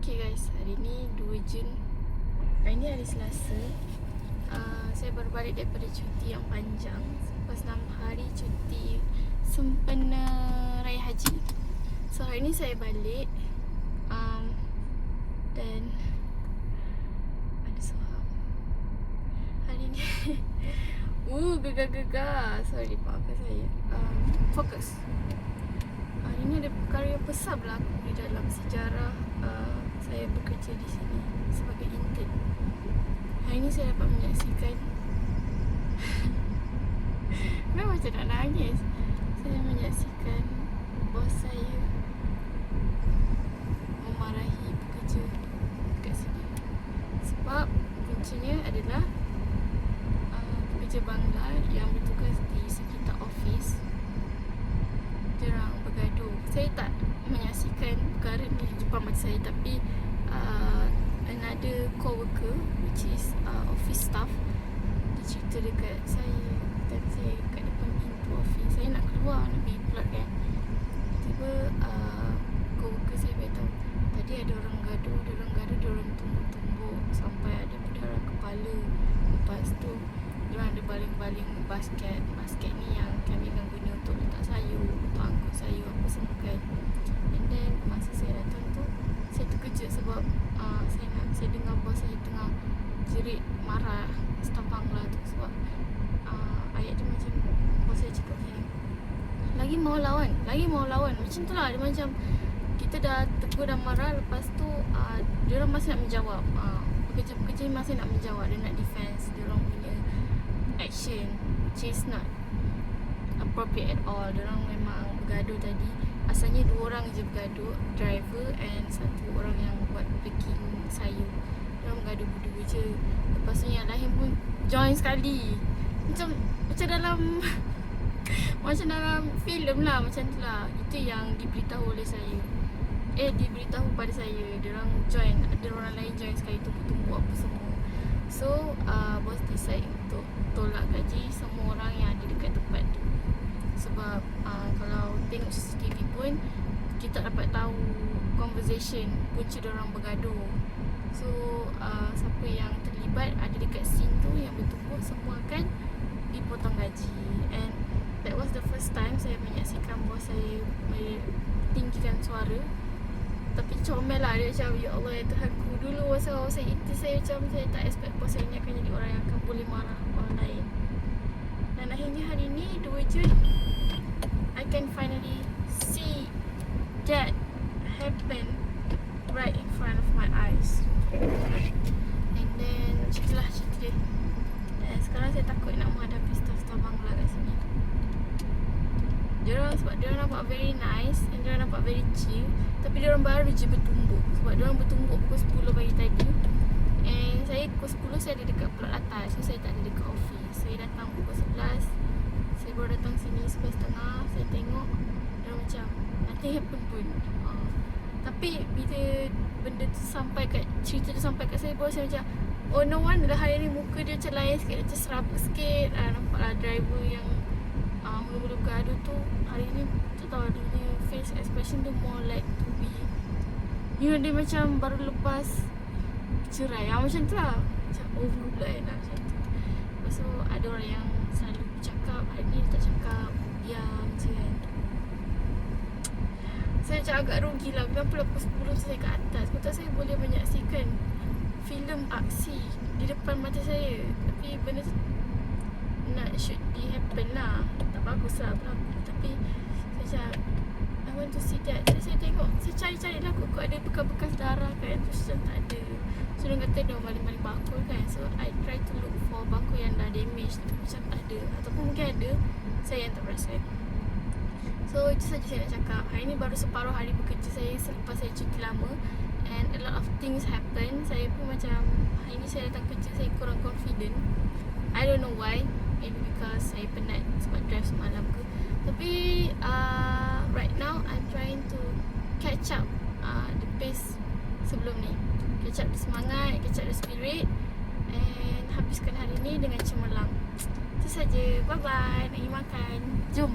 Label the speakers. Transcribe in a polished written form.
Speaker 1: Okay guys, hari ni 2 Jun. Hari ni hari Selasa. Saya baru balik daripada cuti yang panjang. Lepas 6 hari cuti sempena Raya Haji. So hari ni saya balik dan ada suara hari ni gegar-gegar. Sorry, maafkan saya. Fokus. Hari ni ada perkara yang besar berlaku di dalam sejarah saya bekerja di sini sebagai intern. Hari ni saya dapat menyaksikan memang macam nak nangis. Saya menyaksikan bos saya memarahi pekerja dekat sini. Sebab kuncinya adalah pekerja Bangla yang bertugas di sekitar office, diorang bergaduh. Saya tak menyaksikan perkara ni di depan mata saya, tapi another co-worker which is office staff, dia cerita dekat saya dan saya kat depan pintu office. Saya nak keluar, nak pergi plot kan. Tiba co-worker saya beritahu, tadi ada orang gaduh, dia orang tumbuk-tumbuk sampai ada berdarah kepala. Lepas tu dia orang ada baling-baling basket ni yang kami akan guna untuk letak sayur, untuk angkut sayur apa semua kan. And then masa saya datang tu, saya terkejut sebab saya dengar bos saya tengah jerit marah staf Bangla tu. Sebab ayat dia macam, bos saya cakap macam ni, lagi mau lawan macam tu lah. Dia macam kita dah tegur dan marah, lepas tu dia orang masih nak menjawab. Pekerja-pekerja masih nak menjawab, dia nak defense dia orang punya action which is not appropriate at all. Dia orang memang bergaduh tadi. Asalnya 2 orang je bergaduh, driver and 1 orang yang buat packing sayur. Dia orang bergaduh berdua je. Lepas tu yang lain pun join sekali. Macam dalam macam dalam filem lah, macam tu lah. Itu yang diberitahu oleh saya. Diberitahu pada saya. Dia orang join, ada orang lain join sekali, tumbuk-tumbuk apa semua. So bos decide untuk tolak gaji semua orang yang ada dekat tempat tu. Sebab kalau tengok CCTV pun kita dapat tahu conversation punca dia orang bergaduh. So siapa yang terlibat ada dekat scene tu yang bertumbuk, semua akan dipotong gaji. And that was the first time saya menyaksikan bos saya tinggikan suara. Tapi comel lah, dia macam, ya Allah ya Tuhanku. Dulu masa saya intern, saya macam saya tak expect bos saya ni akan jadi orang yang akan boleh marah orang lain. Dan akhirnya hari ni 2 Jun, I can finally see that happen right in front of my eyes. And then cerita dia. Dan sekarang saya takut nak menghadapi staff-staff Bangla kat sini. Sebab diorang nampak very nice and diorang nampak very chill, tapi diorang baru je bertumbuk. Sebab diorang bertumbuk pukul 10 pagi tadi. And saya pukul 10 saya ada dekat plot atas, so saya tak ada dekat office. Saya datang pukul 11. Saya baru datang sini 11.30. Saya tengok diorang macam nothing happen pun. Tapi bila benda tu sampai kat, cerita tu sampai kat saya, baru saya macam, oh no wonder lah hari ni muka dia macam lain sikit, macam serabut sikit. Nampaklah driver yang mula-mula bergaduh tu, hari ni tak tahu dia punya face expression tu more like to be, you know, dia macam baru lepas cerai. Macam tu lah, macam over pula kan, macam tu. Lepas tu ada orang yang selalu bercakap, hari ni dia tak cakap, diam je kan. Saya macam agak rugi lah, kenapa lah pukul 10 saya kat atas. Kata saya boleh menyaksikan filem aksi di depan mata saya, tapi benda tu not should be happen lah. Tak bagus lah berlaku. Tapi saya macam, I want to see that. Saya tengok, saya cari-cari lah kok ada bekas-bekas darah kan. Terus macam tak ada. So dia kata dia maling-maling bakul kan. So I try to look for bakul yang dah damage, tapi macam tak ada. Ataupun mungkin ada, saya yang tak perasan. So itu saja saya nak cakap. Hari ni baru separuh hari bekerja saya selepas saya cuti lama. And a lot of things happen. Saya pun macam, hari ni saya datang kerja, saya kurang confident. I don't know why. Maybe because saya penat sebab drive semalam ke. Tapi right now I'm trying to catch up the pace sebelum ni. Catch up the semangat, catch up the spirit, and habiskan hari ni dengan cemerlang. Itu saja. Bye bye. Nak pergi makan. Jom.